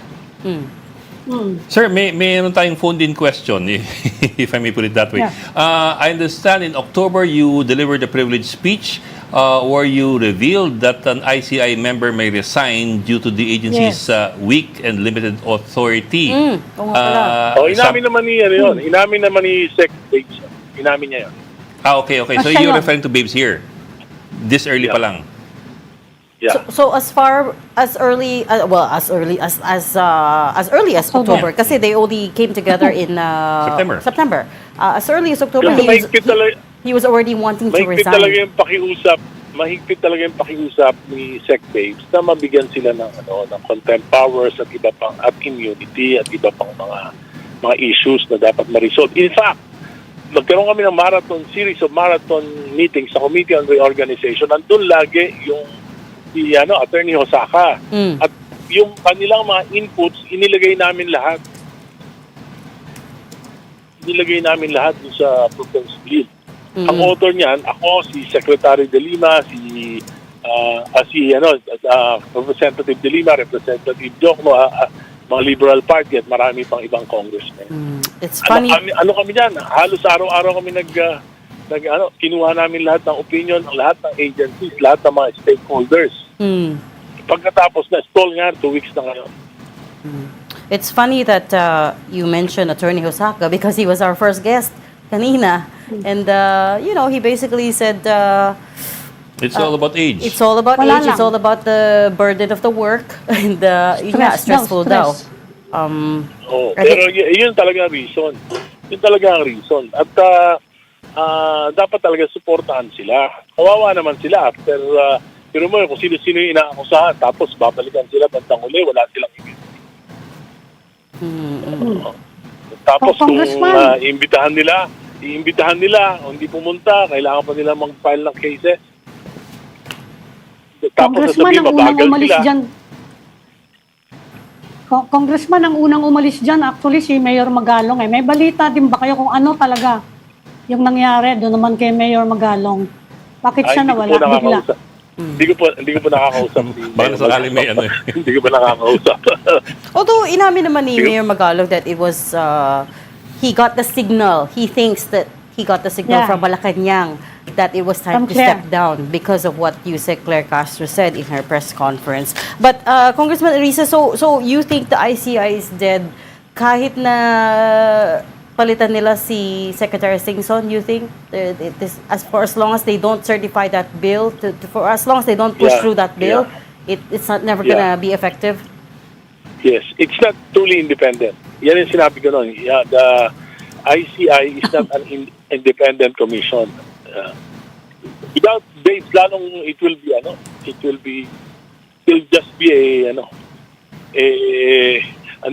Sir, mayroon tayong phone-in question, if I may put it that way. Yeah. I understand in October you delivered a privileged speech where you revealed that an ICI member may resign due to the agency's weak and limited authority. Inamin naman ni Sec Babes. Inamin niya yun. Okay. So you're referring to Babes here? This early pa lang? Yeah. So as early as October, kasi they only came together in September. As early as October, he was already wanting to resign. Mahigpit talaga yung pakiusap ni Sec Babes na mabigyan sila ng contempt powers at iba pang immunity at iba pang mga issues na dapat ma-resolve. In fact, nagkaroon kami ng series of marathon meetings sa Committee on Reorganization. Nandun lagi yung Attorney Hosaka. At yung kanilang mga inputs, inilagay namin lahat. Dun sa proposed bill. Ang author niyan, ako, si Secretary De Lima, Representative De Lima, Representative Jokno, mga Liberal Party at marami pang ibang congressmen. It's funny. Kami dyan, halos araw-araw kami kinuha namin lahat ng opinion ng lahat ng agencies, lahat ng mga stakeholders. Pagkatapos na stall nga, 2 weeks na ngayon. It's funny that you mentioned Attorney Hosaka because he was our first guest kanina. And, he basically said... it's all about age. It's all about Wala age. lang. It's all about the burden of the work. And, stressful daw. Pero yun talaga ang reason. At dapat talaga suportahan sila. Kawawa naman sila after... pero mo kung sino-sino yung inaakusahan, tapos babalikan sila bandang uli, wala silang immunity. Tapos kung iimbitahan nila, hindi pumunta, kailangan pa nila mag-file ng cases. Tapos Congressman ang unang umalis dyan. Congressman ang unang umalis dyan, actually si Mayor Magalong. May balita din ba kayo kung ano talaga yung nangyari doon naman kay Mayor Magalong? Bakit siya nawala bigla? Hindi ko po nakakausap. Baka sakali may Hindi ko pa nakakausap. Although, inamin naman ni Mayor Magalong that it was, he got the signal. He thinks that he got the signal from Malacanang that it was time to step down because of what Claire Castro said in her press conference. But, Congressman Erice, so you think the ICI is dead kahit na palitan nila si Secretary Singson, you think? For as long as they don't certify that bill, for as long as they don't push through that bill, it's not never gonna be effective? Yes, it's not truly independent. Yan yung sinabi ko noon. ICI is not an independent commission. Without Dave, lalong it will just be an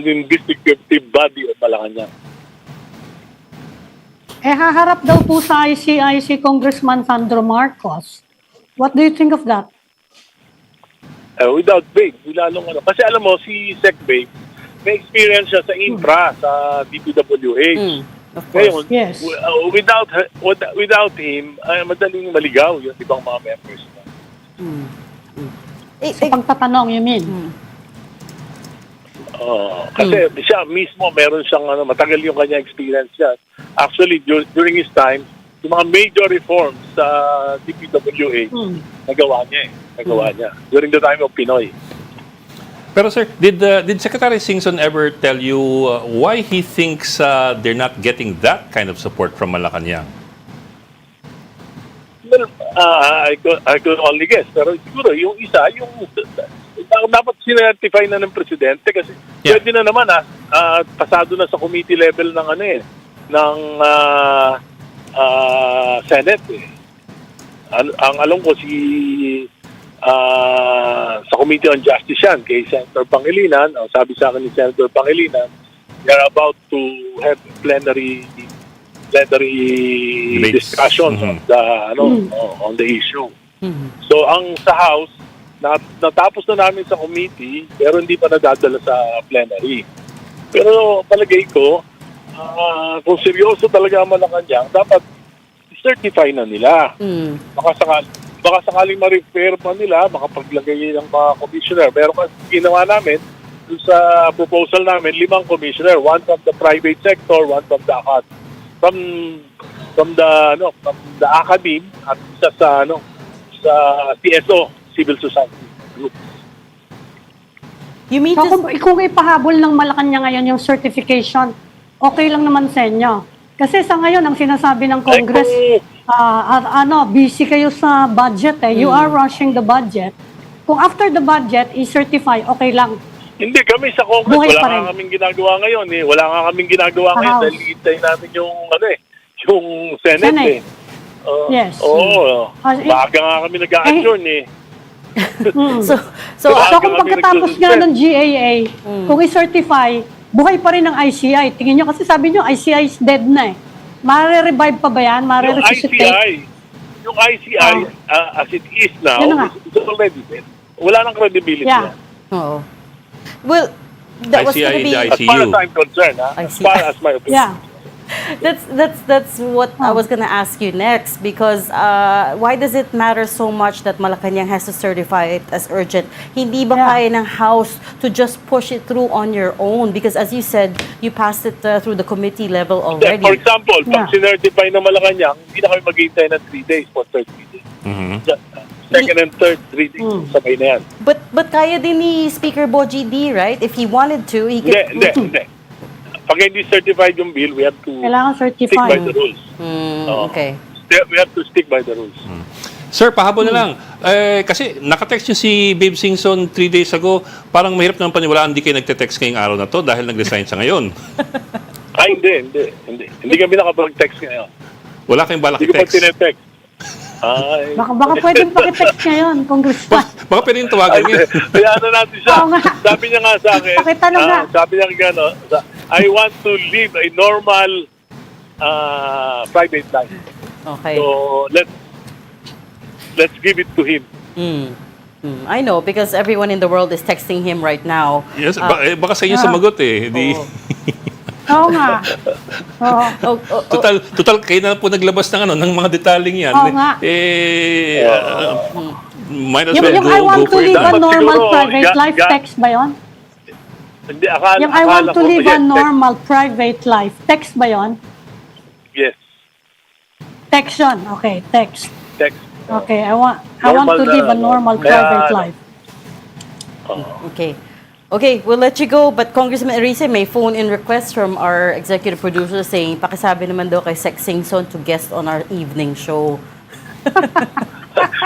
investigative body of Malacanang. Haharap daw po sa ICI si Congressman Sandro Marcos. What do you think of that? Without Babe, lalong kasi alam mo, si Sec Babe, may experience siya sa infra, sa DPWH. Of course. Ngayon, Yes. without him, madaling maligaw yung ibang mga members. Sa pagtatanong, you mean? Kasi siya mismo, meron siyang matagal yung kanya experience yan. Actually, during his time, yung mga major reforms sa DPWH, nagawa niya. During the time of Pinoy. Pero sir, did Secretary Singson ever tell you why he thinks they're not getting that kind of support from Malacanang? Well, I could only guess. Pero siguro, yung isa, dapat sinertify na ng presidente kasi pwede na naman pasado na sa committee level ng ng Senate. Ang alam ko sa Committee on Justice yan, kay Senator Pangilinan, sabi sa akin ni Senator Pangilinan, they are about to have plenary discussion on the issue. So ang sa House, natapos na namin sa committee, pero hindi pa nadadala sa plenary. Pero palagay ko, kung seryoso talaga ang Malacanang, dapat certify na nila. Baka sakaling ma-repair pa nila, makapaglagay ng mga commissioner. Pero ginawa namin, sa proposal namin, 5 commissioner, 1 from the private sector, 1 from the from the academe, at isa sa CSO, Civil Society Group. So, kung ipahabol ng Malacanang ngayon yung certification, okay lang naman sa inyo. Kasi sa ngayon, ang sinasabi ng Congress, busy kayo sa budget You are rushing the budget. Kung after the budget, i-certify, okay lang. Hindi, kami sa Congress, Buhay pa wala rin. nga kaming ginagawa ngayon. Wala nga kaming ginagawa ngayon dahil hintay namin yung Senate. Yes. Maaga nga kami nag-a-adjourn So kung pagkatapos nga ng GAA, kung i-certify, buhay pa rin ang ICI. Tingin nyo, kasi sabi nyo, ICI is dead na Mare-revive pa ba yan? Mare-resuscitate? Yung ICI, as it is now, it's already dead. Wala nang credibility yan. Oo. Well, that was going to be... ICI, As far as I'm concerned, as far as my opinion. That's what I was gonna ask you next, because why does it matter so much that Malacanang has to certify it as urgent? Hindi ba kaya ng House to just push it through on your own? Because as you said, you passed it through the committee level already. For example, pag sinertify na Malacanang, hindi na kami maghihintay ng 3 days for third reading. Second and third reading, sabay na yan. But kaya din ni Speaker Boji D, right? If he wanted to, he could... Hindi. Pag hindi certified yung bill, we have to Kailangan stick certified. by the rules. Okay. We have to stick by the rules. Sir, pahabol na lang. Kasi nakatext nyo si Babe Singson 3 days ago, parang mahirap naman paniwalaan hindi kayo nagte-text ngayong araw na to dahil nag-resign siya ngayon. Hindi kami nakapag-text ngayon. Wala kayong balak Hindi ko pa i-text. tinetext. Baka pwedeng pakitext ngayon, Congressman. Baka pwede yung tawagan ngayon. Kaya natin siya. Oo nga. Sabi niya nga sa akin, Pakitanong nga. sabi niya gano'n, I want to live a normal private life. Okay. So, let's give it to him. I know, because everyone in the world is texting him right now. Yes, baka sa inyo sumagot Di, Oo nga. Oo. total kayo na po naglabas ng mga detaling yan. Oo nga. Might as Yung well I want go to for it live a now. normal Siguro, private life, text ba yun? Hindi, Yung I want to live a normal private life, text ba yun? Yes, Text yun. Okay, text. text. Okay, I want to live a normal private life. Okay, we'll let you go, but Congressman Erice, may phone-in request from our executive producer saying, pakisabi naman daw kay Sec Singson to guest on our evening show.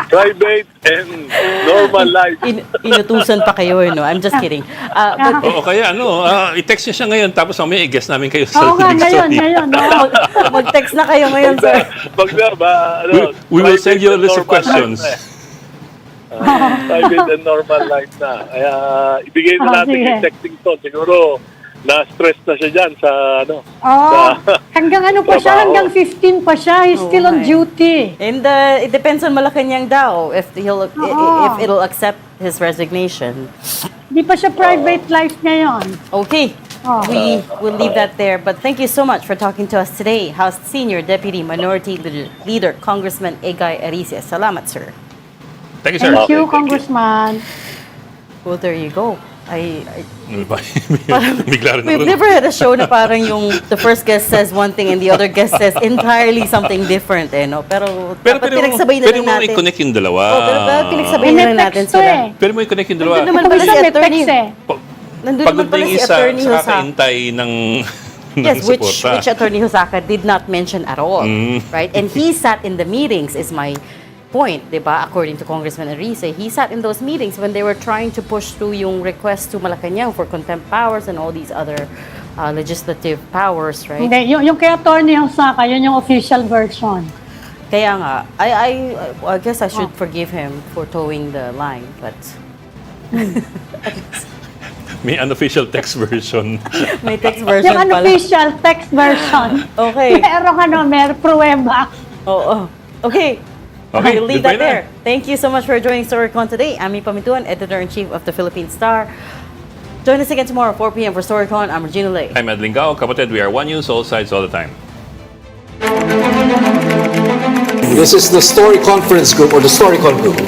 Private and normal life. Inutusan pa kayo, no? I'm just kidding. But Oo, kaya i-text niya siya ngayon tapos mamaya i-guess namin kayo sa Oo nga, next story. ngayon. No? mag-text na kayo ngayon, sir. We will send you a private list of and normal questions. life na private and normal life na. Kaya ibigay na natin sige. yung texting tone. Siguro, na-stress na siya dyan sa Hanggang ano pa siya, trabaho. hanggang 15 pa siya. He's Oh still on my. duty. And it depends on Malacanang daw if it'll accept his resignation. Di pa siya private life ngayon. Okay. Oh. We will leave that there. But thank you so much for talking to us today, House Senior Deputy Minority Leader Congressman Egay Aricia. Salamat, sir. Thank you, sir. Thank you, Okay, thank you. Congressman. Well, there you go. Bigla rin We've ako. never had a show na parang yung the first guest says one thing and the other guest says entirely something different, no? Pero dapat pinagsabay na Pwede lang mo natin. i-connect yung dalawa. Oh, pero dapat pinagsabay May na lang natin text to sila. eh. Pwede mo i-connect yung dalawa. Nandun naman Ito pala isa si may attorney. text eh. Nandun naman Pagod na pala yung si isa, attorney sa Hosaka. kakaintay ng Yes, suporta. which attorney Hosaka did not mention at all, right? And he sat in the meetings, is my point, diba? According to Congressman Arice, he sat in those meetings when they were trying to push through yung request to Malacanang for contempt powers and all these other legislative powers, right? Hindi, yung kay Attorney Hosaka, yun yung official version. Kaya nga, I guess I should forgive him for towing the line, but May unofficial text version. may text version Yung pala. unofficial text version. Okay. Merong pruweba. Oo. Okay. Okay, We'll leave goodbye that there. na. Thank you so much for joining Storycon today. Ami Pamituan, Editor-in-Chief of the Philippine Star. Join us again tomorrow, 4 p.m. for Storycon. I'm Regina Lay. I'm Edlin Gao. Kapatid, we are One News, all sides, all the time. This is the Story Conference Group or the Storycon Group.